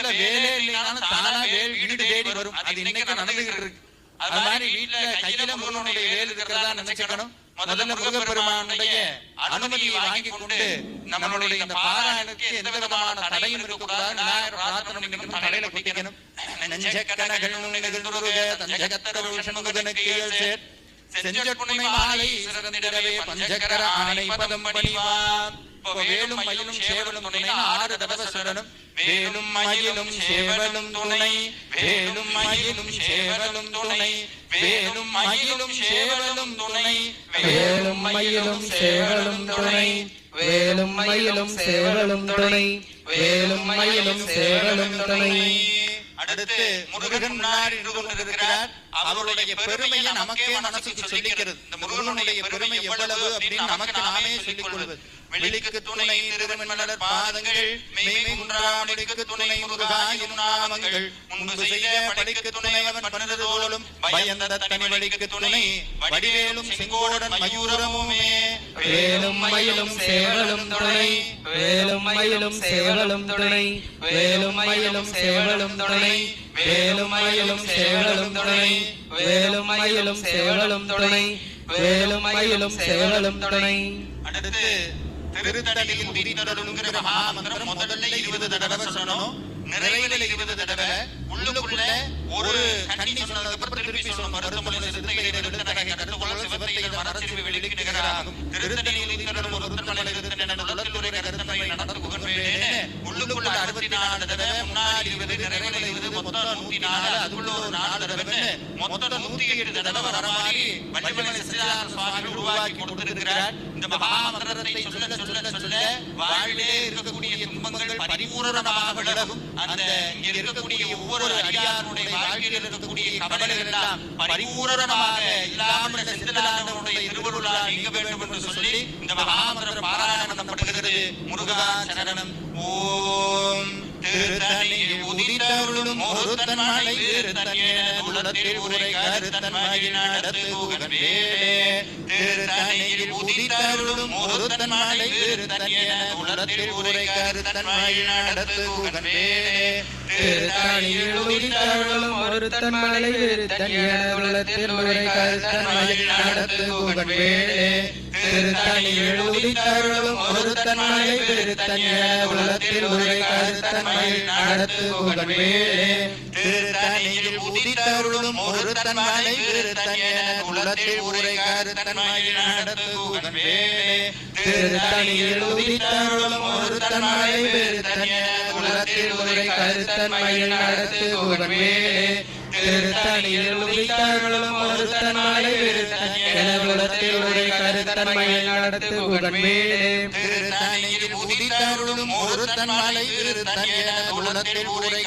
வீட்டுல வேலை இல்லைனாலும் தானா வேல் வீடு தேடி வரும். அது இன்னைக்கு நடந்துகிட்டு இருக்கு. அது மாதிரி வீட்டுல கையில முருகனுடைய வேல் இருக்கிறதா நினைச்சுக்கணும். முதல்ல முருகப்பெருமானுடைய அனுமதியை வாங்கி கொண்டு நம்மளுடைய இந்த பாராயணத்துக்கு எந்த விதமான தடையும் இருக்கக்கூடாது. விநாயகர் பிரார்த்தனை பண்ணிக்கணும், தலையில குட்டிக்கணும். செஞ்சற்புனை மாலை சிறந்திடவே பஞ்சகர ஆணை பதம் பணிவான். வேலும் மயிலும் சேவலும் துணை 6 தடவை சொல்லணும். வேலும் மயிலும் சேவலும் துணை, வேலும் மயிலும் சேவலும் துணை, வேலும் மயிலும் சேவலும் துணை, வேலும் மயிலும் சேவலும் துணை, வேலும் மயிலும் சேவலும் துணை, வேலும் மயிலும் சேவலும் துணை. அடுத்து முருகன் முன்னாடி இருந்து கொண்டிருக்கிறார். அவருடைய பெருமையை நமக்கே மனசுக்கு சொல்லிக்கிறது. இந்த முருகனுடைய பெருமை எவ்வளவு அப்படின்னு நமக்கு நாமே சொல்லிக் கொள்வது. வெளிக்கு துணை திருமணர் பாதங்கள், மெய்மை குன்றாமடிக்கு துணை முருகா எனும் நாமங்கள், முன்பு செய்த படிக்கு துணை அவன் பன்னதோளும், பயந்த தனி வழிக்கு துணை வடிவேலும் செங்கோடன் மயூரமுமே. வேலும் மயிலும் சேவலும் துணை, வேலும் மயிலும் சேவலும் துணை, வேலும் மயிலும் சேவலும் துணை, வேலும் மயிலும் சேவலும் துணை, வேலும் மயிலும் சேவலும் துணை, வேலும் மயிலும் சேவலும் துணை. அடுத்து திருத்தணியில் உதித்தருளுங்கிற மகாமந்திரம் முதல்ல 20 தடவை சொல்லணும். நிறைவுல 20 தடவை. உள்ளுக்குள்ள ஒரு கண்ணி சொன்னதுக்கு அப்புறம் திருப்பி சொல்லணும். மருத்துவமனை சிறுத்தைகளை விடுத்தனகை கருத்துக்கொள்ள சிவத்தைகள் மரசிறுவி வெளிக்கு நிகராகும். திருத்தணியில் உதித்தருளும் ஒரு திருத்தமலை திருத்தன உலகத்துறை கருத்தன்மை நடந்து புகழ்வேனே. உள்ளுக்குள்ள 64 தடவை, முன்னாடி 20, நிறைவுல 20, மொத்தம் 104. அதுக்குள்ள ஒரு 4 தடவை, மொத்தம் 108 தடவை வர மாதிரி வள்ளிமலை சச்சிதானந்த சுவாமி உருவாக்கி கொடுத்திருக்கிறார். இந்த மகாமந்திரத்தை சொல்ல சொல்ல சொல்ல வாழ்விலே இருக்கக்கூடிய துன்பங்கள் பரிபூரணமாக விலகும். அந்த இங்க இருக்கக்கூடிய ஒவ்வொரு அடியாருடைய வாழ்க்கையில் இருக்கக்கூடிய கவலைகள் எல்லாம் பரிபூரணமாக இல்லாமல் சித்தலாண்டவனுடைய திருவருளால் நீங்க வேண்டும் என்று சொல்லி இந்த மகாமந்திர பாராயணம் பண்ணப்படுகிறது. முருகா சரணம். ஓம் திருத்தணியில் உதித்தருளும் ஒருத்தன் மலை திருத்தன்யத்தில் உரை கருத்தன் மகி நடத்து புகழ் வேலே. திருத்தணியில் உதித்தருளும் ஒருத்தன் மலை திருத்தன்யத்தில் உரை கருத்தன் மகி நடத்து புகழ் வேலே. திருத்தணியில் உதித்தருளும் ஒருத்தன் மலை திருத்தன்யத்தில் உரை கருத்தன் மகி நடத்து புகழ் வேலே. திருத்தணியில் உதித்தருளும் ஒருத்தன் மலை திருத்தன்யத்தில் உரை கருத்தன் மகி நடத்து புகழ் வேலே. திருத்தணியில் உதித்தருளும் ஒருத்தன் மலை திருத்தன்யத்தில் உரை கருத்தன் மகி நடத்து புகழ் வேலே. திருத்தணியில் உதித்தருளும் ஒருத்தன் மலை திருத்தன்யத்தில் உரை கருத்தன் மகி நடத்து புகழ் வேலே. திருத்தணியில் உதித்தருளும் ஒருத்தன் மலை திருத்தன்யத்தில் உரை கருத்தன் மகி நடத்து புகழ் வேலே. திருத்தணியில் உதித்தருளும் ஒருத்தன் மலை திருத்தன்யத்தில் உரை